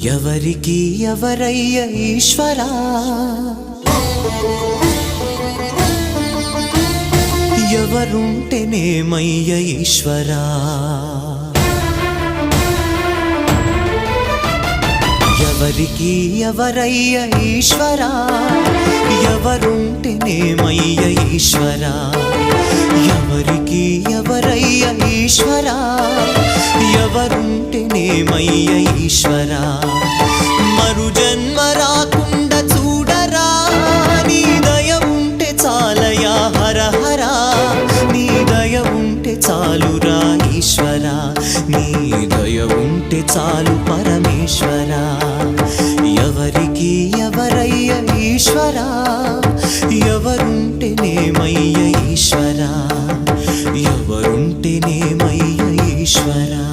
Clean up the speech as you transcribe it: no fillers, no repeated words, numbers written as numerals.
ఎవరికి ఎవరయ్య ఈశ్వరా, ఎవరుంటేనేమయ్య ఈశ్వరా, ఎవరికి ఎవరయ్య ఈశ్వరా, ఎవరుంటేనేమయ్య ఈశ్వరా, ఎవరికి ఎవరయ్య ఈశ్వరా, ఎవరుంటేనేమయ్య ఈశ్వరా. మరు జన్మ రాకుండా చూడరా, నీ దయ ఉంటే చాలయా హర హరా, నీ దయ ఉంటే చాలురా ఈశ్వరా, నీ దయ ఉంటే చాలు పరమేశ్వరా. ఎవరికి ఎవరయ్య ఈశ్వరా, ఎవరుంటేనేమయ్య ఈశ్వరా, ఎవరుంటేనేమయ్య ఈశ్వరా.